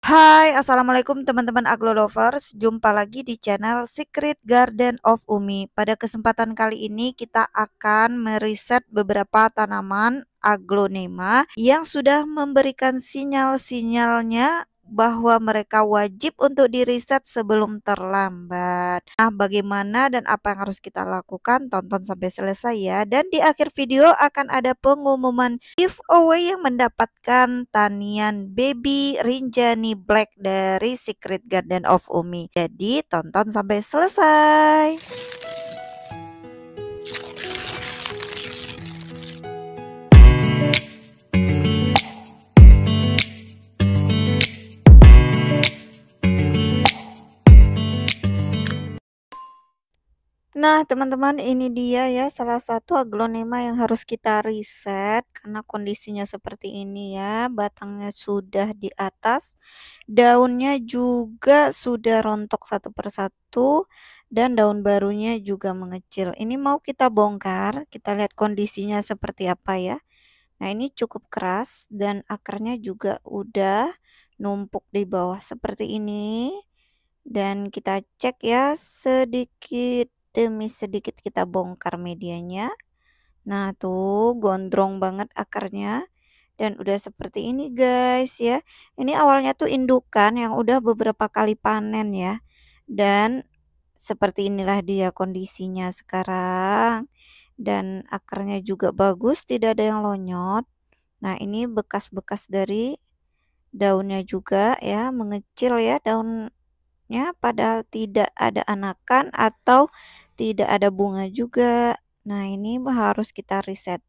Hai, assalamualaikum teman-teman Aglo Lovers. Jumpa lagi di channel Secret Garden of Umi. Pada kesempatan kali ini kita akan meriset beberapa tanaman aglonema yang sudah memberikan sinyal-sinyalnya bahwa mereka wajib untuk diriset sebelum terlambat. Nah, bagaimana dan apa yang harus kita lakukan? Tonton sampai selesai ya. Dan di akhir video akan ada pengumuman giveaway yang mendapatkan tanian baby Rinjani Black dari Secret Garden of Umi. Jadi tonton sampai selesai. Nah, teman-teman, ini dia ya salah satu aglonema yang harus kita riset karena kondisinya seperti ini ya. Batangnya sudah di atas, daunnya juga sudah rontok satu persatu dan daun barunya juga mengecil. Ini mau kita bongkar, kita lihat kondisinya seperti apa ya. Nah, ini cukup keras dan akarnya juga udah numpuk di bawah seperti ini. Dan kita cek ya sedikit demi sedikit kita bongkar medianya. Nah, tuh gondrong banget akarnya dan udah seperti ini guys ya. Ini awalnya tuh indukan yang udah beberapa kali panen ya. Dan seperti inilah dia kondisinya sekarang. Dan akarnya juga bagus, tidak ada yang lonyot. Nah, ini bekas-bekas dari daunnya juga ya, mengecil ya daunnya padahal tidak ada anakan atau tidak ada bunga juga. Nah, ini harus kita riset.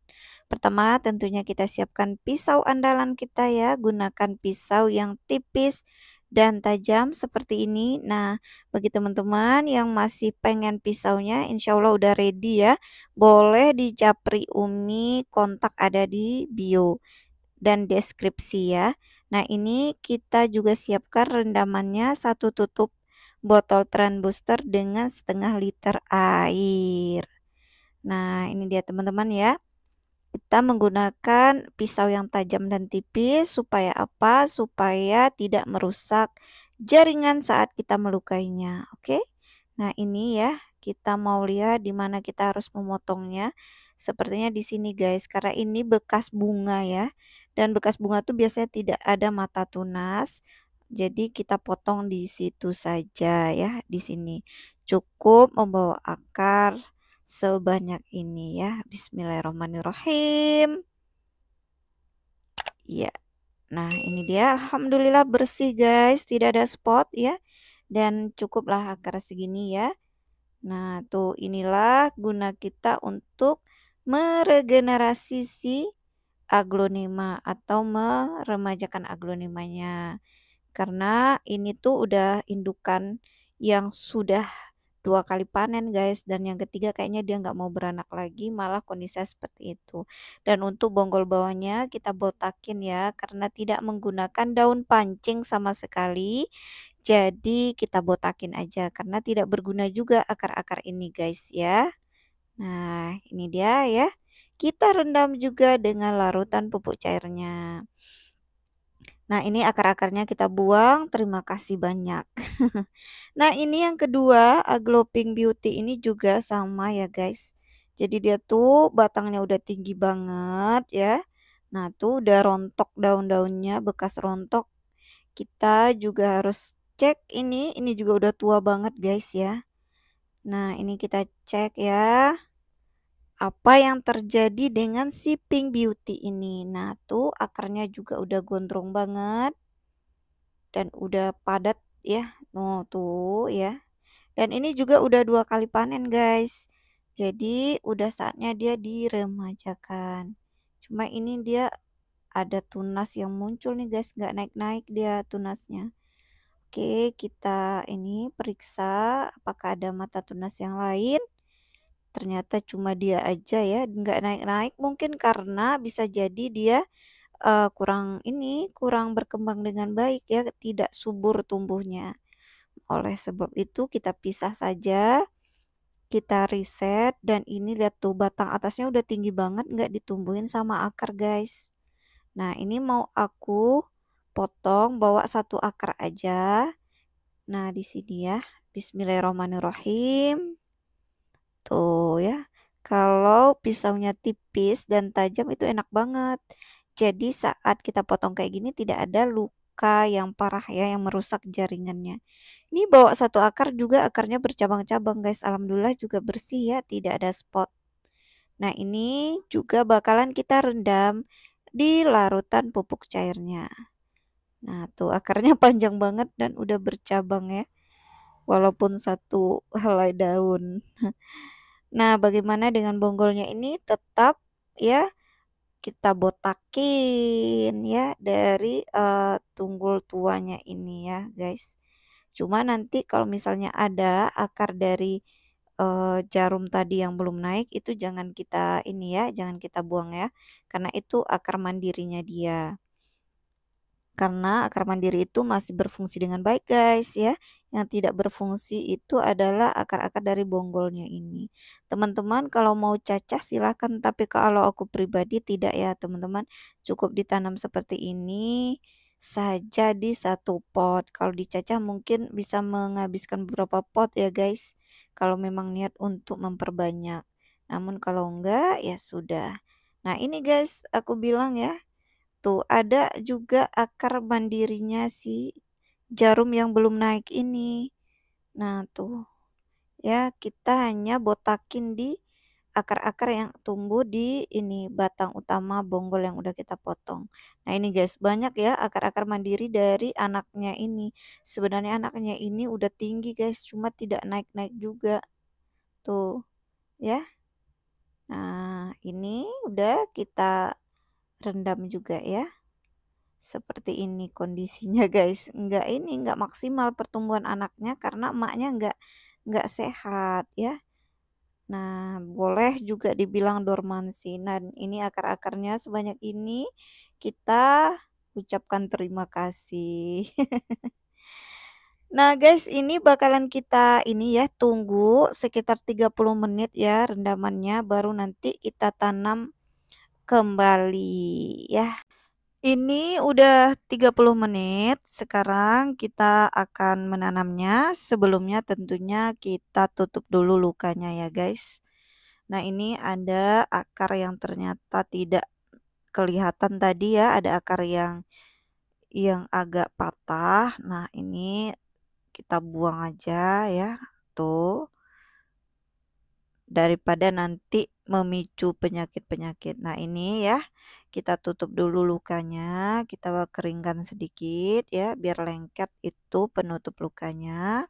Pertama, tentunya kita siapkan pisau andalan kita ya. Gunakan pisau yang tipis dan tajam seperti ini. Nah, bagi teman-teman yang masih pengen pisaunya, insya Allah udah ready ya. Boleh di Japri Umi, kontak ada di bio dan deskripsi ya. Nah, ini kita juga siapkan rendamannya 1 tutup botol Tren Booster dengan setengah liter air. Nah, ini dia teman-teman ya. Kita menggunakan pisau yang tajam dan tipis supaya apa? Supaya tidak merusak jaringan saat kita melukainya. Oke. Nah, ini ya, kita mau lihat di mana kita harus memotongnya. Sepertinya di sini guys, karena ini bekas bunga ya. Dan bekas bunga tuh biasanya tidak ada mata tunas. Jadi kita potong di situ saja ya, di sini. Cukup membawa akar sebanyak ini ya. Bismillahirrahmanirrahim. Ya. Nah, ini dia alhamdulillah bersih guys, tidak ada spot ya. Dan cukuplah akar segini ya. Nah, tuh inilah guna kita untuk meregenerasi si aglonema atau meremajakan aglonemanya. Karena ini tuh udah indukan yang sudah 2 kali panen guys, dan yang ketiga kayaknya dia nggak mau beranak lagi, malah kondisinya seperti itu. Dan untuk bonggol bawahnya kita botakin ya, karena tidak menggunakan daun pancing sama sekali. Jadi kita botakin aja karena tidak berguna juga akar-akar ini guys ya. Nah, ini dia ya. Kita rendam juga dengan larutan pupuk cairnya. Nah, ini akar-akarnya kita buang, terima kasih banyak. Nah, ini yang kedua, Aglo Pink Beauty ini juga sama ya, guys. Jadi dia tuh batangnya udah tinggi banget ya. Nah, tuh udah rontok daun-daunnya, bekas rontok. Kita juga harus cek ini juga udah tua banget, guys ya. Nah, ini kita cek ya. Apa yang terjadi dengan si Pink Beauty ini? Nah, tuh akarnya juga udah gondrong banget dan udah padat ya. Oh, tuh ya. Dan ini juga udah 2 kali panen, guys. Jadi udah saatnya dia diremajakan. Cuma ini dia ada tunas yang muncul nih, guys, nggak naik-naik dia tunasnya. Oke, kita ini periksa apakah ada mata tunas yang lain. Ternyata cuma dia aja ya, nggak naik-naik. Mungkin karena bisa jadi dia kurang berkembang dengan baik ya, tidak subur tumbuhnya. Oleh sebab itu kita pisah saja, kita riset dan ini lihat tuh batang atasnya udah tinggi banget nggak ditumbuhin sama akar guys. Nah, ini mau aku potong, bawa satu akar aja. Nah, di sini ya. Bismillahirrahmanirrahim. Tuh ya. Kalau pisaunya tipis dan tajam itu enak banget. Jadi saat kita potong kayak gini tidak ada luka yang parah ya yang merusak jaringannya. Ini bawa satu akar juga akarnya bercabang-cabang guys. Alhamdulillah juga bersih ya, tidak ada spot. Nah, ini juga bakalan kita rendam di larutan pupuk cairnya. Nah, tuh akarnya panjang banget dan udah bercabang ya. Walaupun satu helai daun. Nah, bagaimana dengan bonggolnya ini tetap ya kita botakin ya dari tunggul tuanya ini ya, guys. Cuma nanti kalau misalnya ada akar dari jarum tadi yang belum naik itu jangan kita ini ya, jangan kita buang ya. Karena itu akar mandirinya dia. Karena akar mandiri itu masih berfungsi dengan baik guys ya. Yang tidak berfungsi itu adalah akar-akar dari bonggolnya ini. Teman-teman kalau mau cacah silahkan, tapi kalau aku pribadi tidak ya teman-teman. Cukup ditanam seperti ini saja di satu pot. Kalau dicacah mungkin bisa menghabiskan beberapa pot ya guys. Kalau memang niat untuk memperbanyak. Namun kalau enggak ya sudah. Nah ini guys aku bilang ya. Tuh, ada juga akar mandirinya si jarum yang belum naik ini. Nah, tuh ya, kita hanya botakin di akar-akar yang tumbuh di ini batang utama bonggol yang udah kita potong. Nah, ini guys, banyak ya akar-akar mandiri dari anaknya ini. Sebenarnya anaknya ini udah tinggi guys, cuma tidak naik-naik juga. Tuh, ya. Nah, ini udah kita rendam juga ya. Seperti ini kondisinya guys, enggak maksimal pertumbuhan anaknya karena emaknya enggak sehat ya. Nah, boleh juga dibilang dormansi. Nah, ini akar-akarnya sebanyak ini kita ucapkan terima kasih. Nah, guys, ini bakalan kita ini ya tunggu sekitar 30 menit ya rendamannya baru nanti kita tanam kembali ya. Ini udah 30 menit, sekarang kita akan menanamnya. Sebelumnya tentunya kita tutup dulu lukanya ya guys. Nah ini ada akar yang ternyata tidak kelihatan tadi ya, ada akar yang agak patah. Nah ini kita buang aja ya, tuh. Daripada nanti memicu penyakit-penyakit. Nah ini ya, kita tutup dulu lukanya, kita keringkan sedikit ya, biar lengket itu penutup lukanya.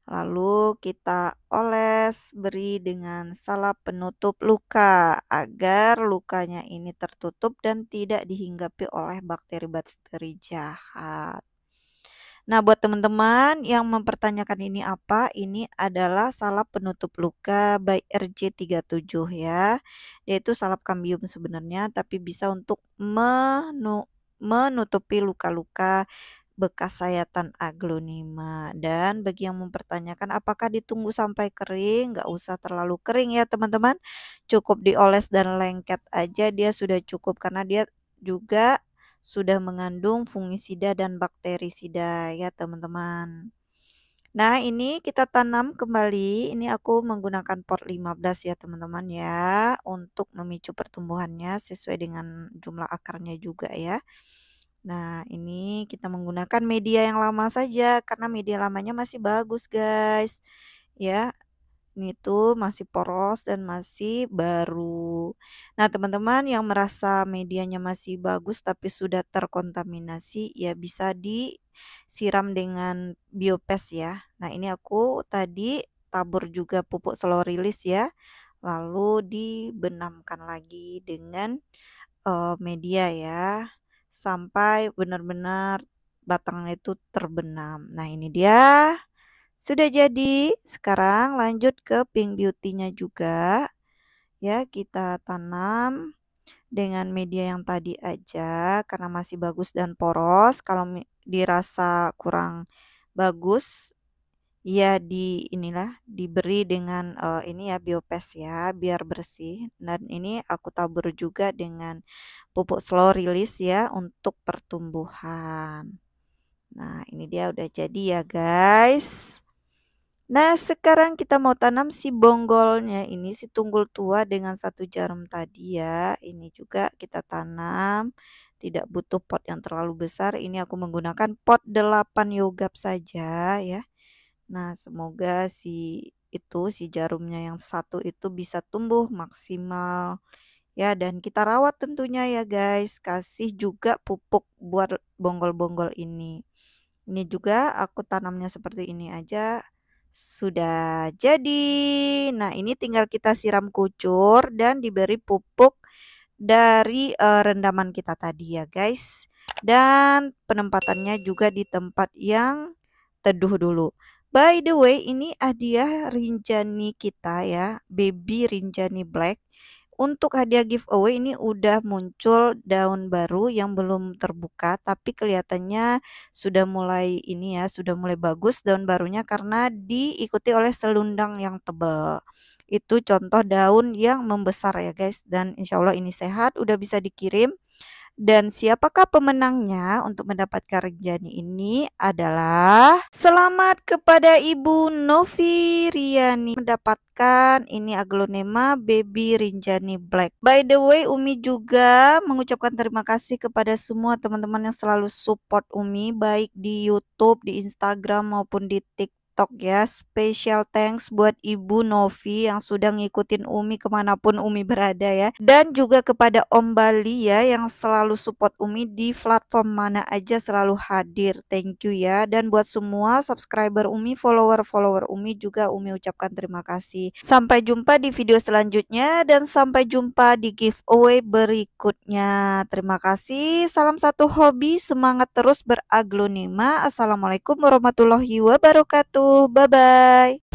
Lalu kita oles, beri dengan salep penutup luka agar lukanya ini tertutup dan tidak dihinggapi oleh bakteri-bakteri jahat. Nah, buat teman-teman yang mempertanyakan ini apa, ini adalah salep penutup luka by RJ37 ya. Yaitu salep kambium sebenarnya, tapi bisa untuk menutupi luka-luka bekas sayatan aglonema. Dan bagi yang mempertanyakan apakah ditunggu sampai kering, nggak usah terlalu kering ya teman-teman. Cukup dioles dan lengket aja dia sudah cukup karena dia juga sudah mengandung fungisida dan bakterisida ya teman-teman. Nah ini kita tanam kembali, ini aku menggunakan pot 15 ya teman-teman ya, untuk memicu pertumbuhannya sesuai dengan jumlah akarnya juga ya. Nah ini kita menggunakan media yang lama saja, karena media lamanya masih bagus guys. Ya, ini tuh masih poros dan masih baru. Nah, teman-teman yang merasa medianya masih bagus tapi sudah terkontaminasi, ya bisa disiram dengan biopes ya. Nah, ini aku tadi tabur juga pupuk slow release ya. Lalu dibenamkan lagi dengan media ya. Sampai benar-benar batangnya itu terbenam. Nah, ini dia. Sudah jadi, sekarang lanjut ke pink beauty-nya juga. Ya, kita tanam dengan media yang tadi aja karena masih bagus dan poros. Kalau dirasa kurang bagus, ya inilah diberi dengan, ini ya Biopest ya biar bersih, dan ini aku tabur juga dengan pupuk slow release ya untuk pertumbuhan. Nah, ini dia udah jadi ya guys. Nah, sekarang kita mau tanam si bonggolnya ini, si tunggul tua dengan satu jarum tadi ya. Ini juga kita tanam, tidak butuh pot yang terlalu besar. Ini aku menggunakan pot 8 yogap saja ya. Nah, semoga si jarumnya yang satu itu bisa tumbuh maksimal ya, dan kita rawat tentunya ya guys. Kasih juga pupuk buat bonggol-bonggol ini. Ini juga aku tanamnya seperti ini aja, sudah jadi. Nah, ini tinggal kita siram kucur dan diberi pupuk dari, rendaman kita tadi ya guys. Dan penempatannya juga di tempat yang teduh dulu. By the way, ini hadiah Rinjani kita ya, baby Rinjani Black. Untuk hadiah giveaway ini udah muncul daun baru yang belum terbuka, tapi kelihatannya sudah mulai ini ya, sudah mulai bagus daun barunya karena diikuti oleh selundang yang tebal. Itu contoh daun yang membesar ya guys, dan insya Allah ini sehat, udah bisa dikirim. Dan siapakah pemenangnya untuk mendapatkan Rinjani ini adalah selamat kepada Ibu Novi Riani mendapatkan ini aglonema baby Rinjani Black. By the way, Umi juga mengucapkan terima kasih kepada semua teman-teman yang selalu support Umi baik di YouTube, di Instagram maupun di TikTok ya. Special thanks buat Ibu Novi yang sudah ngikutin Umi kemanapun Umi berada ya. Dan juga kepada Om Bali ya yang selalu support Umi di platform mana aja selalu hadir. Thank you ya. Dan buat semua subscriber Umi, follower-follower Umi juga Umi ucapkan terima kasih. Sampai jumpa di video selanjutnya dan sampai jumpa di giveaway berikutnya. Terima kasih. Salam satu hobi, semangat terus beraglonema. Assalamualaikum warahmatullahi wabarakatuh. Bye bye.